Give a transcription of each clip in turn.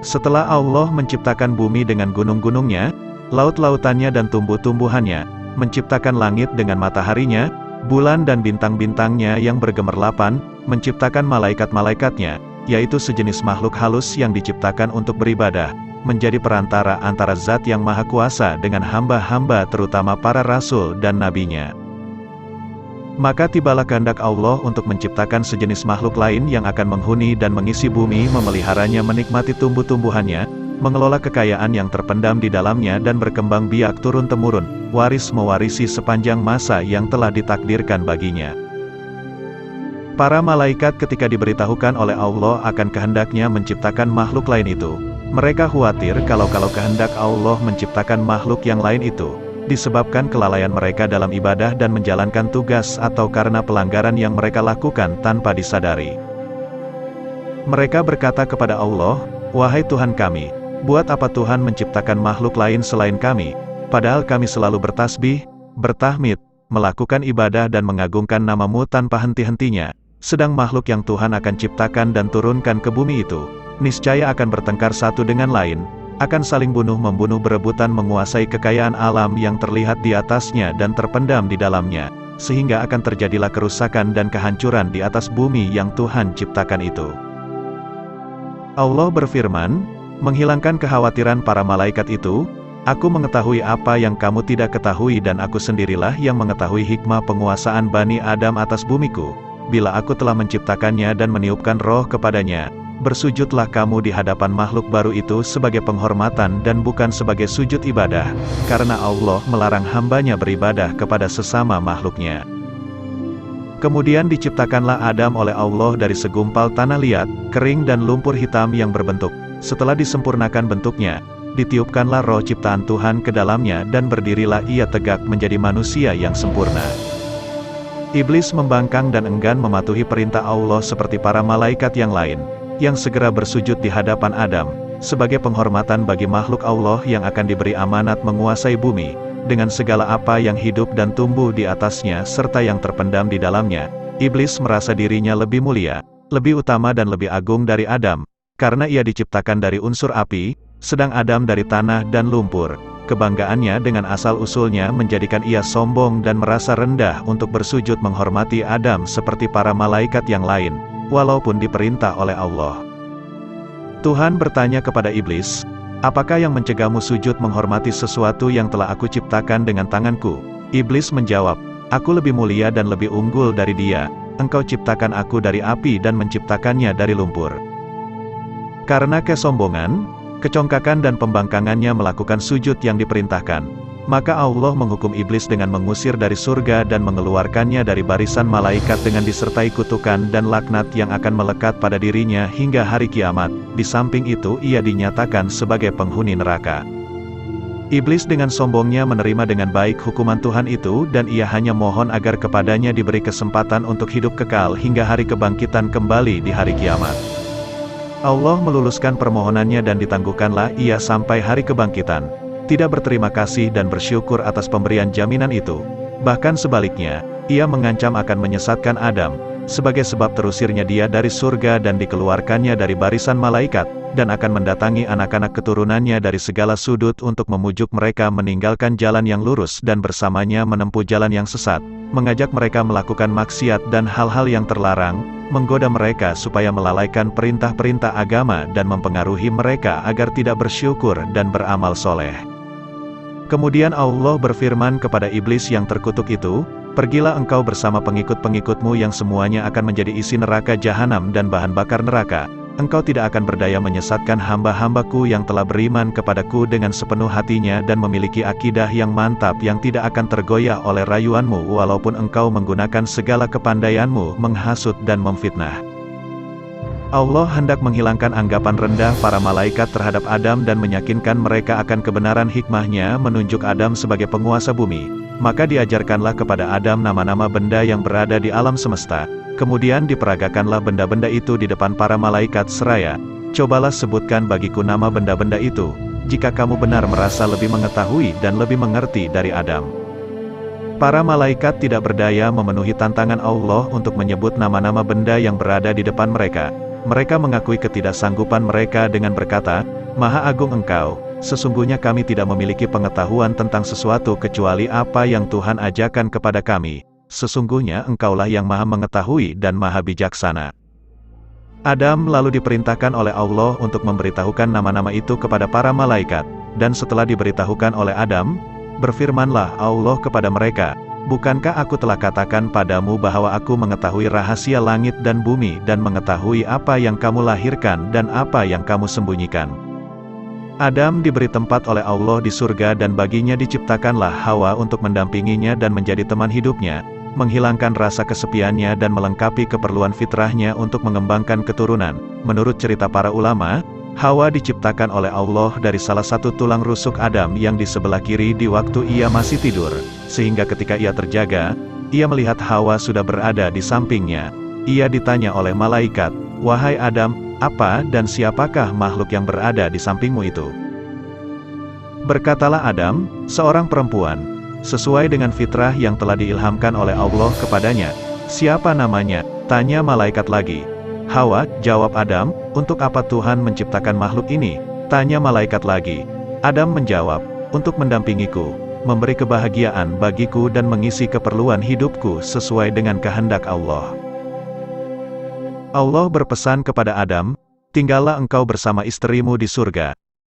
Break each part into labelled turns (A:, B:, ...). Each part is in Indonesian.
A: Setelah Allah menciptakan bumi dengan gunung-gunungnya, laut-lautannya dan tumbuh-tumbuhannya, menciptakan langit dengan mataharinya, bulan dan bintang-bintangnya yang bergemerlapan, menciptakan malaikat-malaikatnya, yaitu sejenis makhluk halus yang diciptakan untuk beribadah, menjadi perantara antara Zat yang Maha Kuasa dengan hamba-hamba terutama para rasul dan nabinya. Maka tibalah kehendak Allah untuk menciptakan sejenis makhluk lain yang akan menghuni dan mengisi bumi, memeliharanya, menikmati tumbuh-tumbuhannya, mengelola kekayaan yang terpendam di dalamnya dan berkembang biak turun-temurun, waris-mewarisi sepanjang masa yang telah ditakdirkan baginya. Para malaikat ketika diberitahukan oleh Allah akan kehendaknya menciptakan makhluk lain itu, mereka khawatir kalau kehendak Allah menciptakan makhluk yang lain itu, disebabkan kelalaian mereka dalam ibadah dan menjalankan tugas atau karena pelanggaran yang mereka lakukan tanpa disadari. Mereka berkata kepada Allah, "Wahai Tuhan kami, buat apa Tuhan menciptakan makhluk lain selain kami, padahal kami selalu bertasbih, bertahmid, melakukan ibadah dan mengagungkan nama-Mu tanpa henti-hentinya, sedang makhluk yang Tuhan akan ciptakan dan turunkan ke bumi itu, niscaya akan bertengkar satu dengan lain, akan saling bunuh-membunuh berebutan menguasai kekayaan alam yang terlihat di atasnya dan terpendam di dalamnya, sehingga akan terjadilah kerusakan dan kehancuran di atas bumi yang Tuhan ciptakan itu." Allah berfirman, menghilangkan kekhawatiran para malaikat itu, "Aku mengetahui apa yang kamu tidak ketahui dan aku sendirilah yang mengetahui hikmah penguasaan Bani Adam atas bumiku. Bila aku telah menciptakannya dan meniupkan roh kepadanya, bersujudlah kamu di hadapan makhluk baru itu sebagai penghormatan dan bukan sebagai sujud ibadah, karena Allah melarang hambanya beribadah kepada sesama makhluknya." Kemudian diciptakanlah Adam oleh Allah dari segumpal tanah liat, kering dan lumpur hitam yang berbentuk. Setelah disempurnakan bentuknya, ditiupkanlah roh ciptaan Tuhan ke dalamnya dan berdirilah ia tegak menjadi manusia yang sempurna. Iblis membangkang dan enggan mematuhi perintah Allah seperti para malaikat yang lain, yang segera bersujud di hadapan Adam, sebagai penghormatan bagi makhluk Allah yang akan diberi amanat menguasai bumi, dengan segala apa yang hidup dan tumbuh di atasnya serta yang terpendam di dalamnya. Iblis merasa dirinya lebih mulia, lebih utama dan lebih agung dari Adam, karena ia diciptakan dari unsur api, sedang Adam dari tanah dan lumpur. Kebanggaannya dengan asal-usulnya menjadikan ia sombong dan merasa rendah untuk bersujud menghormati Adam seperti para malaikat yang lain, walaupun diperintah oleh Allah. Tuhan bertanya kepada iblis, "Apakah yang mencegahmu sujud menghormati sesuatu yang telah aku ciptakan dengan tanganku?" Iblis menjawab, "Aku lebih mulia dan lebih unggul dari dia. Engkau ciptakan aku dari api dan menciptakannya dari lumpur." Karena kesombongan, kecongkakan dan pembangkangannya melakukan sujud yang diperintahkan, maka Allah menghukum iblis dengan mengusir dari surga dan mengeluarkannya dari barisan malaikat dengan disertai kutukan dan laknat yang akan melekat pada dirinya hingga hari kiamat. Di samping itu ia dinyatakan sebagai penghuni neraka. Iblis dengan sombongnya menerima dengan baik hukuman Tuhan itu dan ia hanya mohon agar kepadanya diberi kesempatan untuk hidup kekal hingga hari kebangkitan kembali di hari kiamat. Allah meluluskan permohonannya dan ditangguhkanlah ia sampai hari kebangkitan, tidak berterima kasih dan bersyukur atas pemberian jaminan itu. Bahkan sebaliknya, ia mengancam akan menyesatkan Adam, sebagai sebab terusirnya dia dari surga dan dikeluarkannya dari barisan malaikat, dan akan mendatangi anak-anak keturunannya dari segala sudut untuk memujuk mereka meninggalkan jalan yang lurus dan bersamanya menempuh jalan yang sesat, mengajak mereka melakukan maksiat dan hal-hal yang terlarang, menggoda mereka supaya melalaikan perintah-perintah agama dan mempengaruhi mereka agar tidak bersyukur dan beramal soleh. Kemudian Allah berfirman kepada iblis yang terkutuk itu, "Pergilah engkau bersama pengikut-pengikutmu yang semuanya akan menjadi isi neraka jahanam dan bahan bakar neraka. Engkau tidak akan berdaya menyesatkan hamba-hambaku yang telah beriman kepadaku dengan sepenuh hatinya dan memiliki akidah yang mantap yang tidak akan tergoyah oleh rayuanmu walaupun engkau menggunakan segala kepandaianmu menghasut dan memfitnah." Allah hendak menghilangkan anggapan rendah para malaikat terhadap Adam dan meyakinkan mereka akan kebenaran hikmahnya menunjuk Adam sebagai penguasa bumi. Maka diajarkanlah kepada Adam nama-nama benda yang berada di alam semesta. Kemudian diperagakanlah benda-benda itu di depan para malaikat seraya, "Cobalah sebutkan bagiku nama benda-benda itu, jika kamu benar merasa lebih mengetahui dan lebih mengerti dari Adam." Para malaikat tidak berdaya memenuhi tantangan Allah untuk menyebut nama-nama benda yang berada di depan mereka. Mereka mengakui ketidaksanggupan mereka dengan berkata, "Maha Agung Engkau, sesungguhnya kami tidak memiliki pengetahuan tentang sesuatu kecuali apa yang Tuhan ajarkan kepada kami. Sesungguhnya Engkaulah yang Maha Mengetahui dan Maha Bijaksana." Adam lalu diperintahkan oleh Allah untuk memberitahukan nama-nama itu kepada para malaikat, dan setelah diberitahukan oleh Adam, berfirmanlah Allah kepada mereka, "Bukankah aku telah katakan padamu bahwa aku mengetahui rahasia langit dan bumi dan mengetahui apa yang kamu lahirkan dan apa yang kamu sembunyikan?" Adam diberi tempat oleh Allah di surga dan baginya diciptakanlah Hawa untuk mendampinginya dan menjadi teman hidupnya, menghilangkan rasa kesepiannya dan melengkapi keperluan fitrahnya untuk mengembangkan keturunan. Menurut cerita para ulama, Hawa diciptakan oleh Allah dari salah satu tulang rusuk Adam yang di sebelah kiri di waktu ia masih tidur, sehingga ketika ia terjaga, ia melihat Hawa sudah berada di sampingnya. Ia ditanya oleh malaikat, "Wahai Adam, apa dan siapakah makhluk yang berada di sampingmu itu?" Berkatalah Adam, "Seorang perempuan, sesuai dengan fitrah yang telah diilhamkan oleh Allah kepadanya." "Siapa namanya?" tanya malaikat lagi. "Hawa," jawab Adam. "Untuk apa Tuhan menciptakan makhluk ini?" tanya malaikat lagi. Adam menjawab, "Untuk mendampingiku, memberi kebahagiaan bagiku dan mengisi keperluan hidupku sesuai dengan kehendak Allah." Allah berpesan kepada Adam, "Tinggallah engkau bersama istrimu di surga.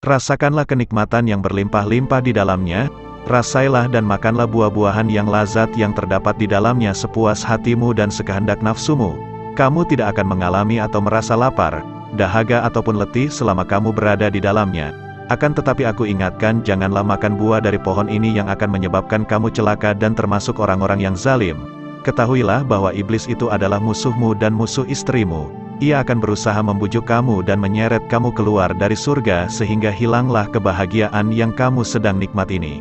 A: Rasakanlah kenikmatan yang berlimpah-limpah di dalamnya, rasailah dan makanlah buah-buahan yang lazat yang terdapat di dalamnya sepuas hatimu dan sekehendak nafsumu. Kamu tidak akan mengalami atau merasa lapar, dahaga ataupun letih selama kamu berada di dalamnya. Akan tetapi aku ingatkan, janganlah makan buah dari pohon ini yang akan menyebabkan kamu celaka dan termasuk orang-orang yang zalim. Ketahuilah bahwa iblis itu adalah musuhmu dan musuh istrimu. Ia akan berusaha membujuk kamu dan menyeret kamu keluar dari surga sehingga hilanglah kebahagiaan yang kamu sedang nikmat ini."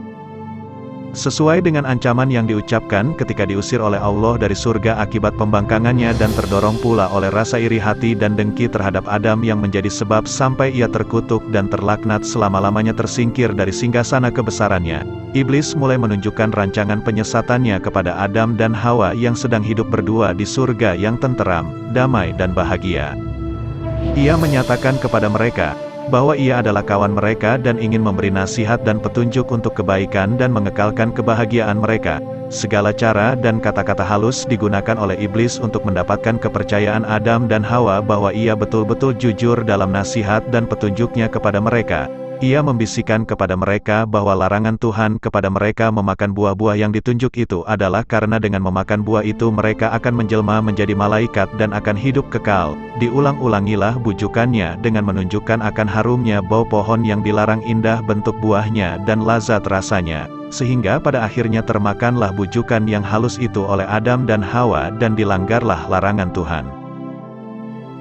A: Sesuai dengan ancaman yang diucapkan ketika diusir oleh Allah dari surga akibat pembangkangannya dan terdorong pula oleh rasa iri hati dan dengki terhadap Adam yang menjadi sebab sampai ia terkutuk dan terlaknat selama-lamanya tersingkir dari singgasana kebesarannya, iblis mulai menunjukkan rancangan penyesatannya kepada Adam dan Hawa yang sedang hidup berdua di surga yang tenteram, damai dan bahagia. Ia menyatakan kepada mereka bahwa ia adalah kawan mereka dan ingin memberi nasihat dan petunjuk untuk kebaikan dan mengekalkan kebahagiaan mereka. Segala cara dan kata-kata halus digunakan oleh iblis untuk mendapatkan kepercayaan Adam dan Hawa bahwa ia betul-betul jujur dalam nasihat dan petunjuknya kepada mereka. Ia membisikkan kepada mereka bahwa larangan Tuhan kepada mereka memakan buah-buah yang ditunjuk itu adalah karena dengan memakan buah itu mereka akan menjelma menjadi malaikat dan akan hidup kekal. Diulang-ulangilah bujukannya dengan menunjukkan akan harumnya bau pohon yang dilarang, indah bentuk buahnya dan lazat rasanya, sehingga pada akhirnya termakanlah bujukan yang halus itu oleh Adam dan Hawa dan dilanggarlah larangan Tuhan.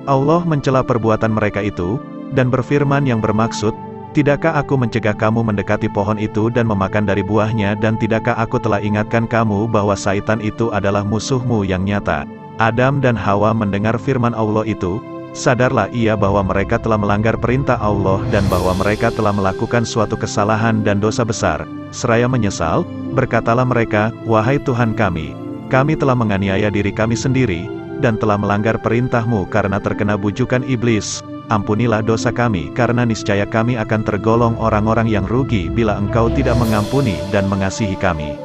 A: Allah mencela perbuatan mereka itu, dan berfirman yang bermaksud, "Tidakkah aku mencegah kamu mendekati pohon itu dan memakan dari buahnya, dan tidakkah aku telah ingatkan kamu bahwa Syaitan itu adalah musuhmu yang nyata?" Adam dan Hawa mendengar firman Allah itu, sadarlah ia bahwa mereka telah melanggar perintah Allah dan bahwa mereka telah melakukan suatu kesalahan dan dosa besar. Seraya menyesal, berkatalah mereka, "Wahai Tuhan kami telah menganiaya diri kami sendiri, dan telah melanggar perintah-Mu karena terkena bujukan iblis. Ampunilah dosa kami, karena niscaya kami akan tergolong orang-orang yang rugi bila Engkau tidak mengampuni dan mengasihi kami."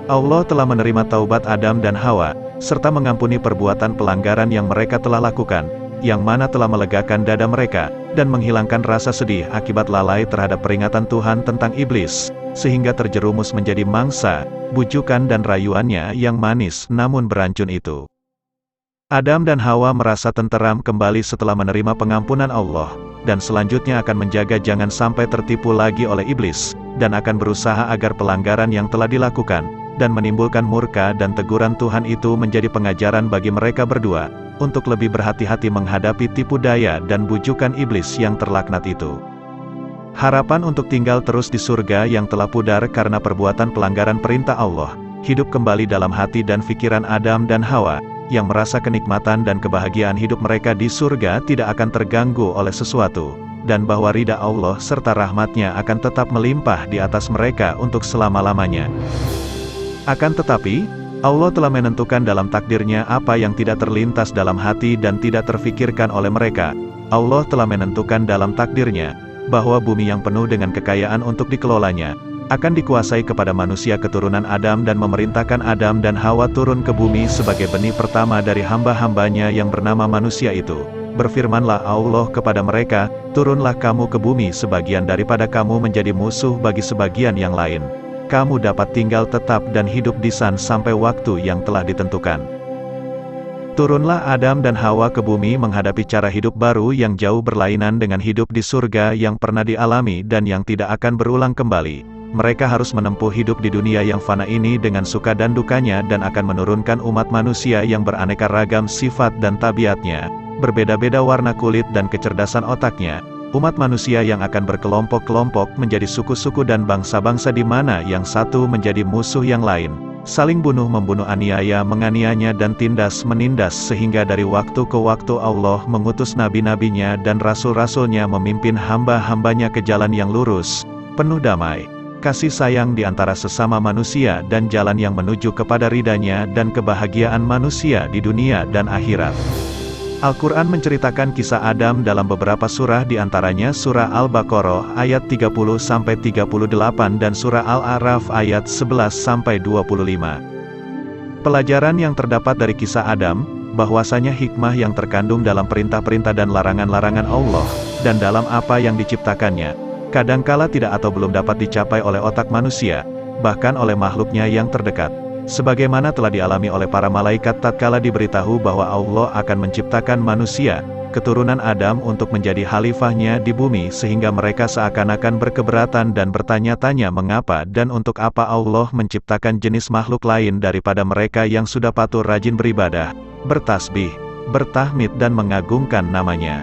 A: Allah telah menerima taubat Adam dan Hawa, serta mengampuni perbuatan pelanggaran yang mereka telah lakukan, yang mana telah melegakan dada mereka, dan menghilangkan rasa sedih akibat lalai terhadap peringatan Tuhan tentang iblis, sehingga terjerumus menjadi mangsa, bujukan dan rayuannya yang manis namun berancun itu. Adam dan Hawa merasa tenteram kembali setelah menerima pengampunan Allah, dan selanjutnya akan menjaga jangan sampai tertipu lagi oleh iblis, dan akan berusaha agar pelanggaran yang telah dilakukan, dan menimbulkan murka dan teguran Tuhan itu menjadi pengajaran bagi mereka berdua, untuk lebih berhati-hati menghadapi tipu daya dan bujukan iblis yang terlaknat itu. Harapan untuk tinggal terus di surga yang telah pudar karena perbuatan pelanggaran perintah Allah, hidup kembali dalam hati dan pikiran Adam dan Hawa, yang merasa kenikmatan dan kebahagiaan hidup mereka di surga tidak akan terganggu oleh sesuatu, dan bahwa ridha Allah serta rahmat-Nya akan tetap melimpah di atas mereka untuk selama-lamanya. Akan tetapi, Allah telah menentukan dalam takdirnya apa yang tidak terlintas dalam hati dan tidak terfikirkan oleh mereka. Allah telah menentukan dalam takdirnya bahwa bumi yang penuh dengan kekayaan untuk dikelolanya akan dikuasai kepada manusia keturunan Adam dan memerintahkan Adam dan Hawa turun ke bumi sebagai benih pertama dari hamba-hambanya yang bernama manusia itu. Berfirmanlah Allah kepada mereka, turunlah kamu ke bumi, sebagian daripada kamu menjadi musuh bagi sebagian yang lain. Kamu dapat tinggal tetap dan hidup di sana sampai waktu yang telah ditentukan. Turunlah Adam dan Hawa ke bumi menghadapi cara hidup baru yang jauh berlainan dengan hidup di surga yang pernah dialami dan yang tidak akan berulang kembali. Mereka harus menempuh hidup di dunia yang fana ini dengan suka dan dukanya dan akan menurunkan umat manusia yang beraneka ragam sifat dan tabiatnya, berbeda-beda warna kulit dan kecerdasan otaknya. Umat manusia yang akan berkelompok-kelompok menjadi suku-suku dan bangsa-bangsa di mana yang satu menjadi musuh yang lain, saling bunuh-membunuh, aniaya menganiaya dan tindas-menindas, sehingga dari waktu ke waktu Allah mengutus nabi-nabinya dan rasul-rasulnya memimpin hamba-hambanya ke jalan yang lurus, penuh damai, kasih sayang di antara sesama manusia dan jalan yang menuju kepada ridanya dan kebahagiaan manusia di dunia dan akhirat. Al-Quran menceritakan kisah Adam dalam beberapa surah, diantaranya surah Al-Baqarah ayat 30-38 dan surah Al-A'raf ayat 11-25. Pelajaran yang terdapat dari kisah Adam, bahwasanya hikmah yang terkandung dalam perintah-perintah dan larangan-larangan Allah, dan dalam apa yang diciptakannya, kadangkala tidak atau belum dapat dicapai oleh otak manusia, bahkan oleh makhluknya yang terdekat. Sebagaimana telah dialami oleh para malaikat tatkala diberitahu bahwa Allah akan menciptakan manusia, keturunan Adam untuk menjadi khalifahnya di bumi, sehingga mereka seakan-akan berkeberatan dan bertanya-tanya mengapa dan untuk apa Allah menciptakan jenis makhluk lain daripada mereka yang sudah patuh rajin beribadah, bertasbih, bertahmid dan mengagungkan namanya.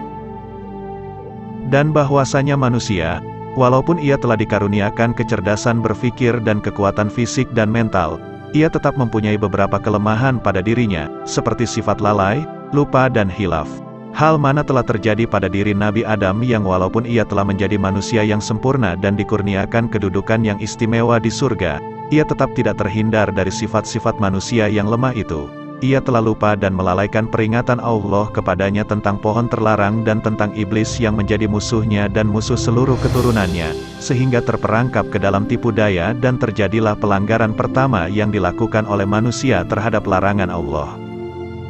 A: Dan bahwasanya manusia, walaupun ia telah dikaruniakan kecerdasan berpikir dan kekuatan fisik dan mental, ia tetap mempunyai beberapa kelemahan pada dirinya, seperti sifat lalai, lupa dan hilaf. Hal mana telah terjadi pada diri Nabi Adam yang walaupun ia telah menjadi manusia yang sempurna dan dikurniakan kedudukan yang istimewa di surga, ia tetap tidak terhindar dari sifat-sifat manusia yang lemah itu. Ia telah lupa dan melalaikan peringatan Allah kepadanya tentang pohon terlarang dan tentang iblis yang menjadi musuhnya dan musuh seluruh keturunannya, sehingga terperangkap ke dalam tipu daya dan terjadilah pelanggaran pertama yang dilakukan oleh manusia terhadap larangan Allah.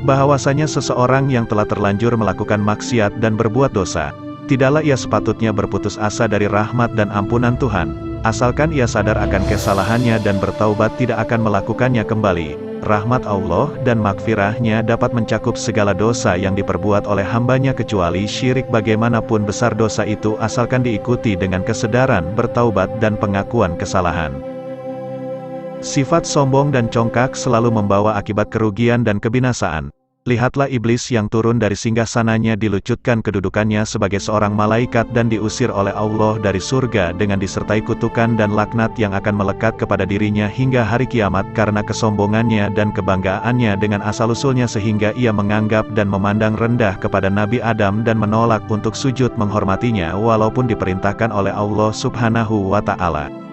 A: Bahwasanya seseorang yang telah terlanjur melakukan maksiat dan berbuat dosa, tidaklah ia sepatutnya berputus asa dari rahmat dan ampunan Tuhan, asalkan ia sadar akan kesalahannya dan bertaubat tidak akan melakukannya kembali. Rahmat Allah dan makfirahnya dapat mencakup segala dosa yang diperbuat oleh hambanya kecuali syirik, bagaimanapun besar dosa itu asalkan diikuti dengan kesadaran, bertaubat dan pengakuan kesalahan. Sifat sombong dan congkak selalu membawa akibat kerugian dan kebinasaan. Lihatlah iblis yang turun dari singgasananya dilucutkan kedudukannya sebagai seorang malaikat dan diusir oleh Allah dari surga dengan disertai kutukan dan laknat yang akan melekat kepada dirinya hingga hari kiamat karena kesombongannya dan kebanggaannya dengan asal-usulnya, sehingga ia menganggap dan memandang rendah kepada Nabi Adam dan menolak untuk sujud menghormatinya walaupun diperintahkan oleh Allah Subhanahu wa Ta'ala.